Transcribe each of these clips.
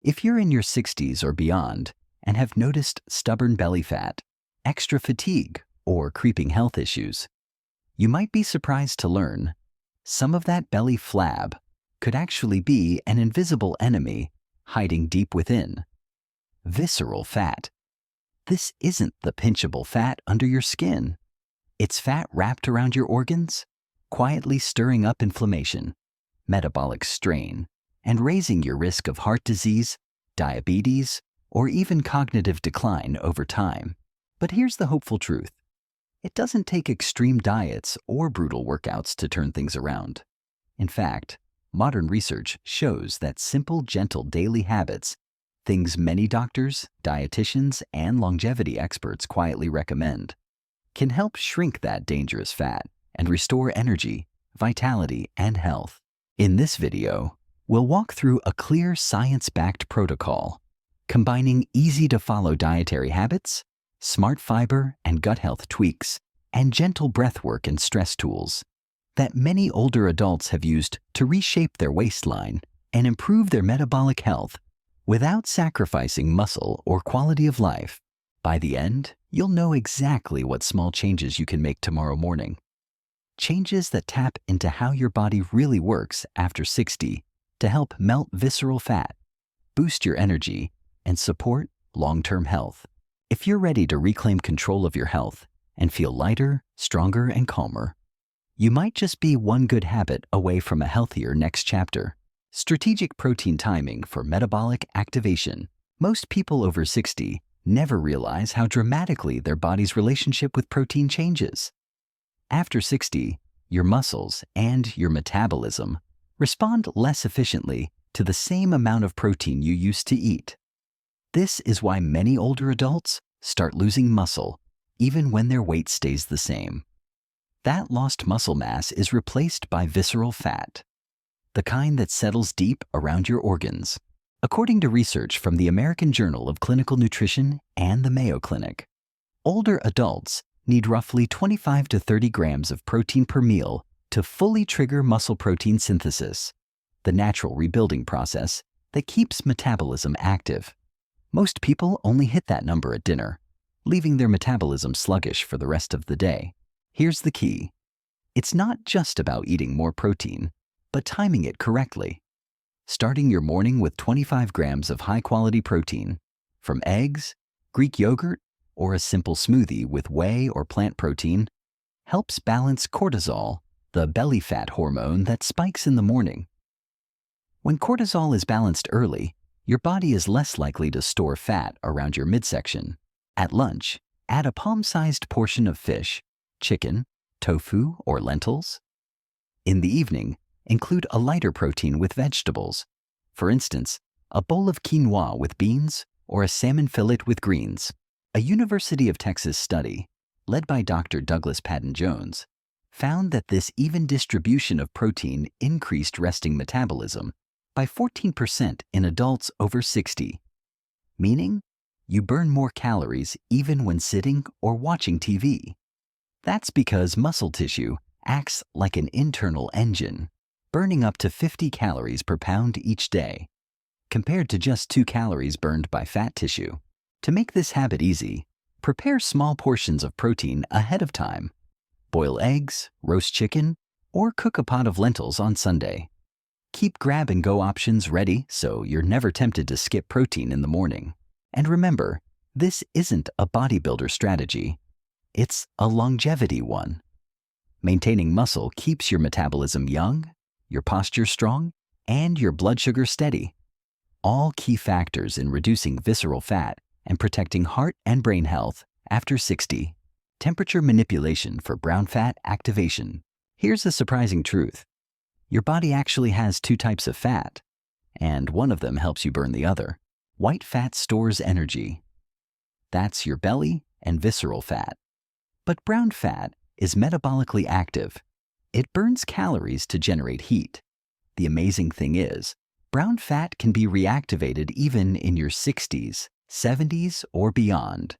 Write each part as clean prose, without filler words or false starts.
If you're in your 60s or beyond and have noticed stubborn belly fat, extra fatigue, or creeping health issues, you might be surprised to learn some of that belly flab could actually be an invisible enemy hiding deep within. Visceral fat. This isn't the pinchable fat under your skin. It's fat wrapped around your organs, quietly stirring up inflammation, metabolic strain, and raising your risk of heart disease, diabetes, or even cognitive decline over time. But here's the hopeful truth. It doesn't take extreme diets or brutal workouts to turn things around. In fact, modern research shows that simple, gentle daily habits, things many doctors, dietitians, and longevity experts quietly recommend, can help shrink that dangerous fat and restore energy, vitality, and health. In this video, we'll walk through a clear science-backed protocol, combining easy-to-follow dietary habits, smart fiber and gut health tweaks, and gentle breath work and stress tools that many older adults have used to reshape their waistline and improve their metabolic health without sacrificing muscle or quality of life. By the end, you'll know exactly what small changes you can make tomorrow morning. Changes that tap into how your body really works after 60 to help melt visceral fat, boost your energy, and support long-term health. If you're ready to reclaim control of your health and feel lighter, stronger, and calmer, you might just be one good habit away from a healthier next chapter. Strategic protein timing for metabolic activation. Most people over 60 never realize how dramatically their body's relationship with protein changes. After 60, your muscles and your metabolism respond less efficiently to the same amount of protein you used to eat. This is why many older adults start losing muscle even when their weight stays the same. That lost muscle mass is replaced by visceral fat, the kind that settles deep around your organs. According to research from the American Journal of Clinical Nutrition and the Mayo Clinic, older adults need roughly 25 to 30 grams of protein per meal to fully trigger muscle protein synthesis, the natural rebuilding process that keeps metabolism active. Most people only hit that number at dinner, leaving their metabolism sluggish for the rest of the day. Here's the key. It's not just about eating more protein, but timing it correctly. Starting your morning with 25 grams of high-quality protein from eggs, Greek yogurt, or a simple smoothie with whey or plant protein helps balance cortisol, the belly fat hormone that spikes in the morning. When cortisol is balanced early, your body is less likely to store fat around your midsection. At lunch, add a palm-sized portion of fish, chicken, tofu, or lentils. In the evening, include a lighter protein with vegetables. For instance, a bowl of quinoa with beans or a salmon fillet with greens. A University of Texas study, led by Dr. Douglas Patton-Jones, found that this even distribution of protein increased resting metabolism by 14% in adults over 60, meaning you burn more calories even when sitting or watching TV. That's because muscle tissue acts like an internal engine, burning up to 50 calories per pound each day, compared to just 2 calories burned by fat tissue. To make this habit easy, prepare small portions of protein ahead of time. Boil eggs, roast chicken, or cook a pot of lentils on Sunday. Keep grab-and-go options ready so you're never tempted to skip protein in the morning. And remember, this isn't a bodybuilder strategy. It's a longevity one. Maintaining muscle keeps your metabolism young, your posture strong, and your blood sugar steady. All key factors in reducing visceral fat and protecting heart and brain health after 60. Temperature manipulation for brown fat activation. Here's a surprising truth. Your body actually has 2 types of fat, and one of them helps you burn the other. White fat stores energy. That's your belly and visceral fat. But brown fat is metabolically active. It burns calories to generate heat. The amazing thing is, brown fat can be reactivated even in your 60s, 70s, or beyond,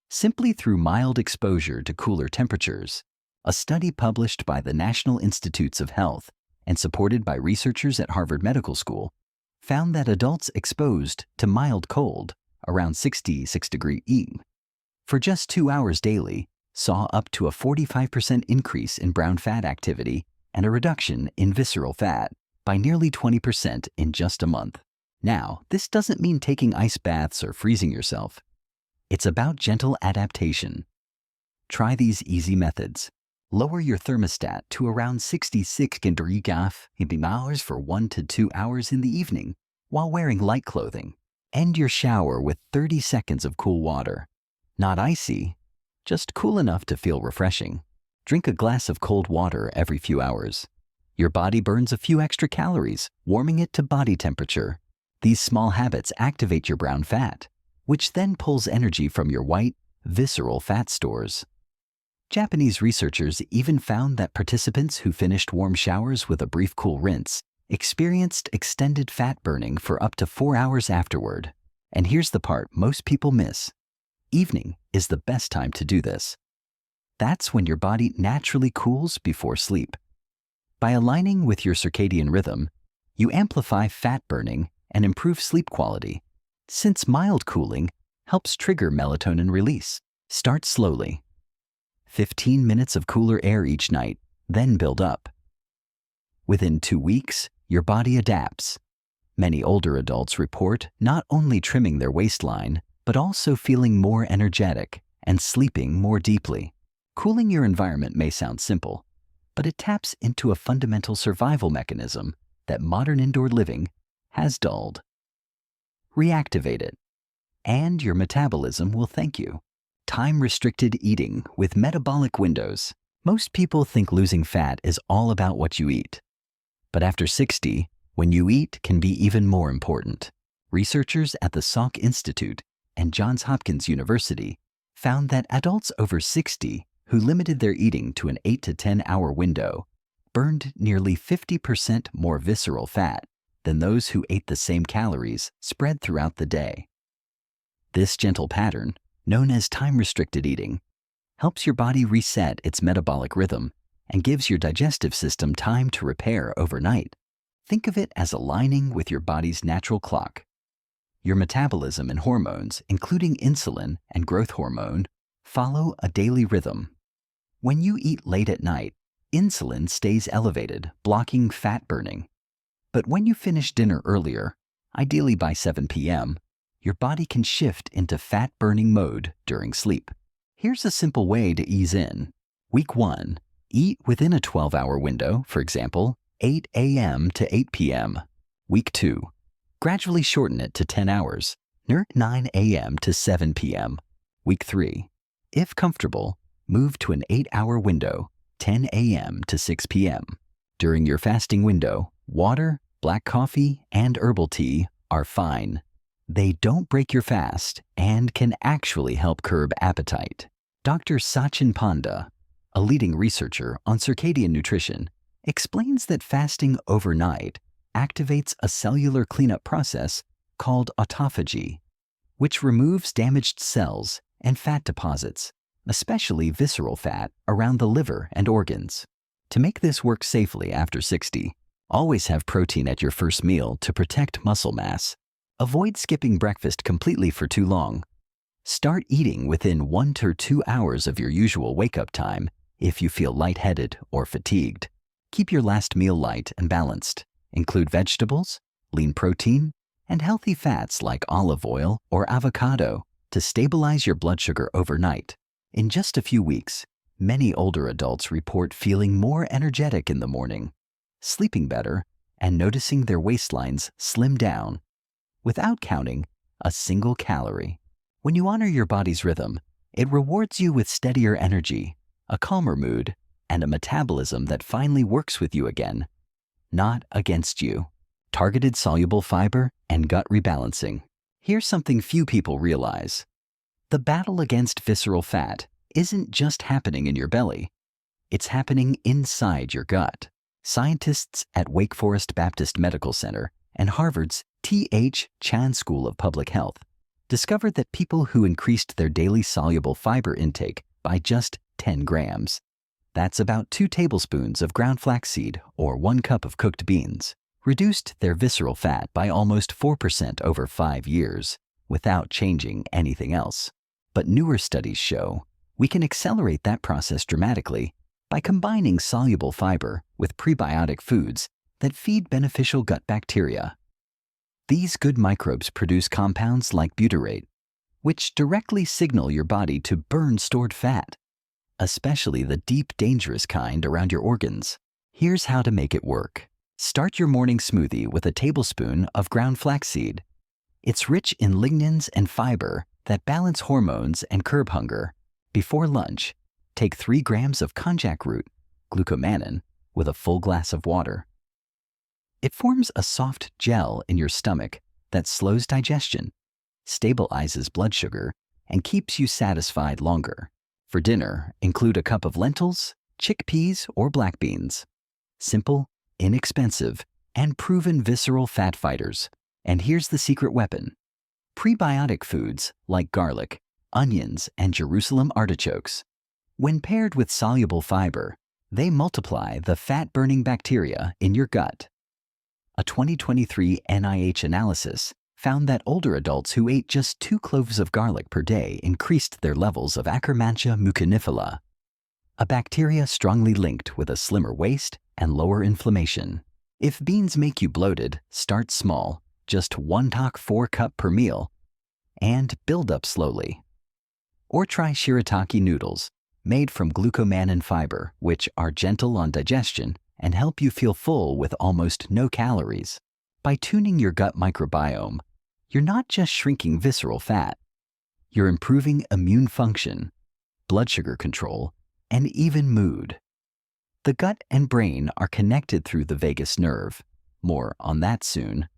simply through mild exposure to cooler temperatures. A study published by the National Institutes of Health and supported by researchers at Harvard Medical School found that adults exposed to mild cold, around 66 degrees E, for just 2 hours daily, saw up to a 45% increase in brown fat activity and a reduction in visceral fat by nearly 20% in just a month. Now, this doesn't mean taking ice baths or freezing yourself. It's about gentle adaptation. Try these easy methods. Lower your thermostat to around 66 degrees for 1 to 2 hours in the evening while wearing light clothing. End your shower with 30 seconds of cool water. Not icy, just cool enough to feel refreshing. Drink a glass of cold water every few hours. Your body burns a few extra calories, warming it to body temperature. These small habits activate your brown fat, which then pulls energy from your white, visceral fat stores. Japanese researchers even found that participants who finished warm showers with a brief cool rinse experienced extended fat burning for up to 4 hours afterward. And here's the part most people miss. Evening is the best time to do this. That's when your body naturally cools before sleep. By aligning with your circadian rhythm, you amplify fat burning and improve sleep quality, since mild cooling helps trigger melatonin release. Start slowly. 15 minutes of cooler air each night, then build up. Within 2 weeks, your body adapts. Many older adults report not only trimming their waistline, but also feeling more energetic and sleeping more deeply. Cooling your environment may sound simple, but it taps into a fundamental survival mechanism that modern indoor living has dulled. Reactivate it, and your metabolism will thank you. Time-restricted eating with metabolic windows. Most people think losing fat is all about what you eat. But after 60, when you eat can be even more important. Researchers at the Salk Institute and Johns Hopkins University found that adults over 60 who limited their eating to an 8 to 10 hour window burned nearly 50% more visceral fat than those who ate the same calories spread throughout the day. This gentle pattern, known as time-restricted eating, helps your body reset its metabolic rhythm and gives your digestive system time to repair overnight. Think of it as aligning with your body's natural clock. Your metabolism and hormones, including insulin and growth hormone, follow a daily rhythm. When you eat late at night, insulin stays elevated, blocking fat burning. But when you finish dinner earlier, ideally by 7 p.m., your body can shift into fat-burning mode during sleep. Here's a simple way to ease in. Week 1, eat within a 12-hour window, for example, 8 a.m. to 8 p.m. Week 2, gradually shorten it to 10 hours, 9 a.m. to 7 p.m. Week 3, if comfortable, move to an 8-hour window, 10 a.m. to 6 p.m. During your fasting window, water, black coffee, and herbal tea are fine. They don't break your fast and can actually help curb appetite. Dr. Sachin Panda, a leading researcher on circadian nutrition, explains that fasting overnight activates a cellular cleanup process called autophagy, which removes damaged cells and fat deposits, especially visceral fat around the liver and organs. To make this work safely after 60, always have protein at your first meal to protect muscle mass. Avoid skipping breakfast completely for too long. Start eating within 1 to 2 hours of your usual wake-up time if you feel lightheaded or fatigued. Keep your last meal light and balanced. Include vegetables, lean protein, and healthy fats like olive oil or avocado to stabilize your blood sugar overnight. In just a few weeks, many older adults report feeling more energetic in the morning, sleeping better, and noticing their waistlines slim down without counting a single calorie. When you honor your body's rhythm, it rewards you with steadier energy, a calmer mood, and a metabolism that finally works with you again, not against you. Targeted soluble fiber and gut rebalancing. Here's something few people realize. The battle against visceral fat isn't just happening in your belly. It's happening inside your gut. Scientists at Wake Forest Baptist Medical Center and Harvard's T.H. Chan School of Public Health discovered that people who increased their daily soluble fiber intake by just 10 grams, that's about 2 tablespoons of ground flaxseed or 1 cup of cooked beans, reduced their visceral fat by almost 4% over 5 years without changing anything else. But newer studies show we can accelerate that process dramatically by combining soluble fiber with prebiotic foods that feed beneficial gut bacteria. These good microbes produce compounds like butyrate, which directly signal your body to burn stored fat, especially the deep, dangerous kind around your organs. Here's how to make it work. Start your morning smoothie with a tablespoon of ground flaxseed. It's rich in lignans and fiber that balance hormones and curb hunger. Before lunch, take 3 grams of konjac root, glucomannan, with a full glass of water. It forms a soft gel in your stomach that slows digestion, stabilizes blood sugar, and keeps you satisfied longer. For dinner, include a cup of lentils, chickpeas, or black beans. Simple, inexpensive, and proven visceral fat fighters. And here's the secret weapon. Prebiotic foods like garlic, onions, and Jerusalem artichokes. When paired with soluble fiber, they multiply the fat-burning bacteria in your gut. A 2023 NIH analysis found that older adults who ate just 2 cloves of garlic per day increased their levels of Akkermansia mucinifera, a bacteria strongly linked with a slimmer waist and lower inflammation. If beans make you bloated, start small, just 1 talk 4 cup per meal, and build up slowly. Or try shirataki noodles, made from glucomannan fiber, which are gentle on digestion and help you feel full with almost no calories. By tuning your gut microbiome, you're not just shrinking visceral fat, you're improving immune function, blood sugar control, and even mood. The gut and brain are connected through the vagus nerve. More on that soon.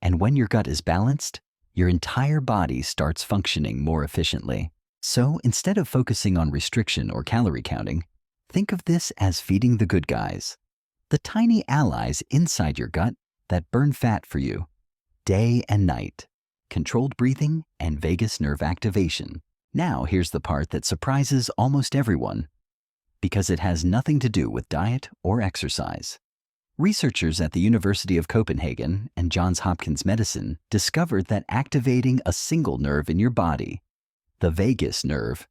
And when your gut is balanced, your entire body starts functioning more efficiently. So instead of focusing on restriction or calorie counting, think of this as feeding the good guys, the tiny allies inside your gut that burn fat for you, day and night, controlled breathing and vagus nerve activation. Now here's the part that surprises almost everyone, because it has nothing to do with diet or exercise. Researchers at the University of Copenhagen and Johns Hopkins Medicine discovered that activating a single nerve in your body, the vagus nerve,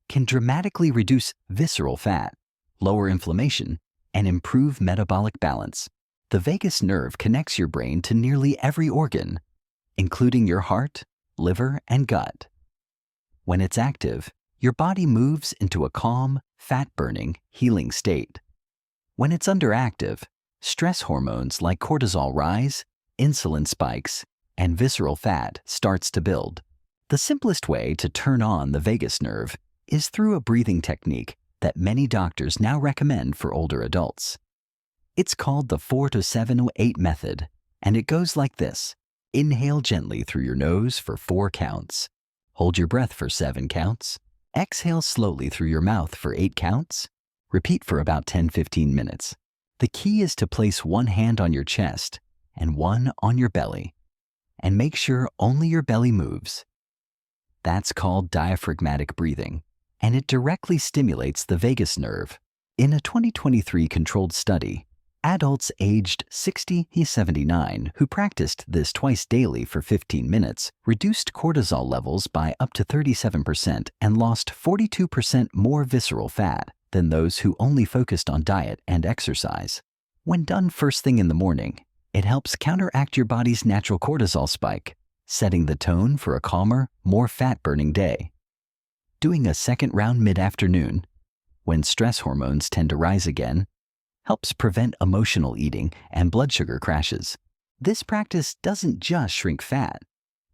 can dramatically reduce visceral fat, lower inflammation, and improve metabolic balance. The vagus nerve connects your brain to nearly every organ, including your heart, liver, and gut. When it's active, your body moves into a calm, fat-burning, healing state. When it's underactive, stress hormones like cortisol rise, insulin spikes, and visceral fat starts to build. The simplest way to turn on the vagus nerve is through a breathing technique that many doctors now recommend for older adults. It's called the 4-7-8 method, and it goes like this. Inhale gently through your nose for 4 counts. Hold your breath for 7 counts. Exhale slowly through your mouth for 8 counts. Repeat for about 10-15 minutes. The key is to place one hand on your chest and one on your belly, and make sure only your belly moves. That's called diaphragmatic breathing, and it directly stimulates the vagus nerve. In a 2023 controlled study, adults aged 60-79 who practiced this twice daily for 15 minutes reduced cortisol levels by up to 37% and lost 42% more visceral fat than those who only focused on diet and exercise. When done first thing in the morning, it helps counteract your body's natural cortisol spike, setting the tone for a calmer, more fat-burning day. Doing a second round mid-afternoon, when stress hormones tend to rise again, helps prevent emotional eating and blood sugar crashes. This practice doesn't just shrink fat.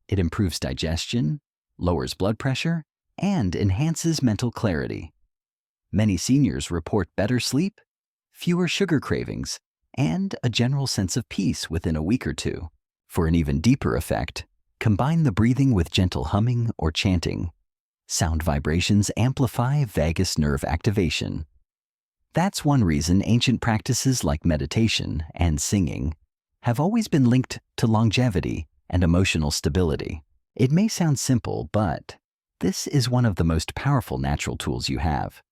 It improves digestion, lowers blood pressure, and enhances mental clarity. Many seniors report better sleep, fewer sugar cravings, and a general sense of peace within a week or 2. For an even deeper effect, combine the breathing with gentle humming or chanting. Sound vibrations amplify vagus nerve activation. That's one reason ancient practices like meditation and singing have always been linked to longevity and emotional stability. It may sound simple, but this is one of the most powerful natural tools you have.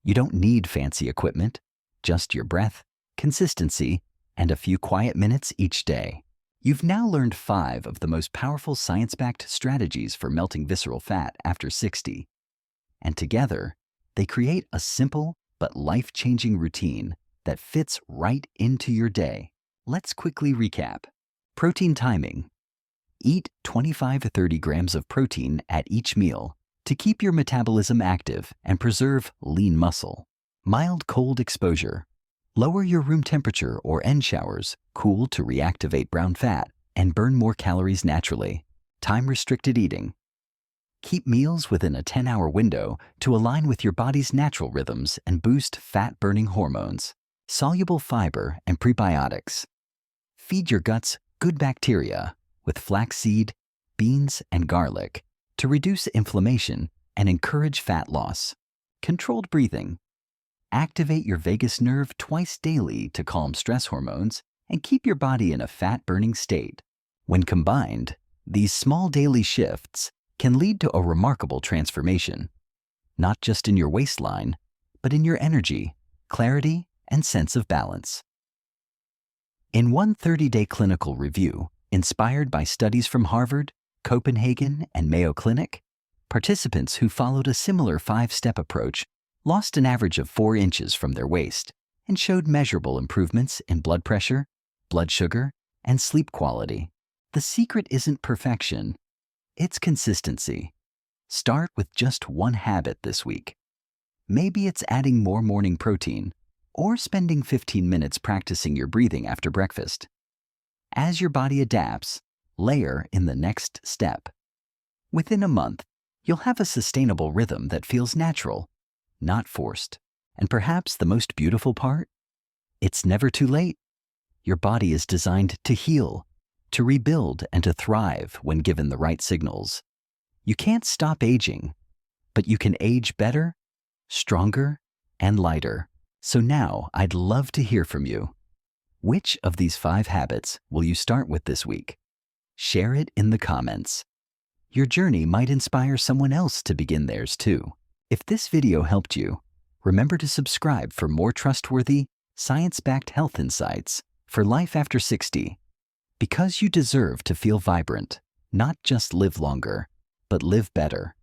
You don't need fancy equipment, just your breath, consistency, and a few quiet minutes each day. You've now learned 5 of the most powerful science-backed strategies for melting visceral fat after 60. And together, they create a simple but life-changing routine that fits right into your day. Let's quickly recap. Protein timing. Eat 25 to 30 grams of protein at each meal to keep your metabolism active and preserve lean muscle. Mild cold exposure. Lower your room temperature or end showers, cool to reactivate brown fat and burn more calories naturally. Time-restricted eating. Keep meals within a 10-hour window to align with your body's natural rhythms and boost fat-burning hormones. Soluble fiber and prebiotics. Feed your guts good bacteria with flaxseed, beans, and garlic to reduce inflammation and encourage fat loss. Controlled breathing. Activate your vagus nerve twice daily to calm stress hormones and keep your body in a fat-burning state. When combined, these small daily shifts can lead to a remarkable transformation, not just in your waistline, but in your energy, clarity, and sense of balance. In one 30-day clinical review, inspired by studies from Harvard, Copenhagen, and Mayo Clinic, participants who followed a similar 5-step approach lost an average of 4 inches from their waist and showed measurable improvements in blood pressure, blood sugar, and sleep quality. The secret isn't perfection, it's consistency. Start with just one habit this week. Maybe it's adding more morning protein or spending 15 minutes practicing your breathing after breakfast. As your body adapts, layer in the next step. Within a month, you'll have a sustainable rhythm that feels natural, not forced. And perhaps the most beautiful part? It's never too late. Your body is designed to heal, to rebuild, and to thrive when given the right signals. You can't stop aging, but you can age better, stronger, and lighter. So now I'd love to hear from you. Which of these 5 habits will you start with this week? Share it in the comments. Your journey might inspire someone else to begin theirs too. If this video helped you, remember to subscribe for more trustworthy, science-backed health insights for life after 60. Because you deserve to feel vibrant, not just live longer, but live better.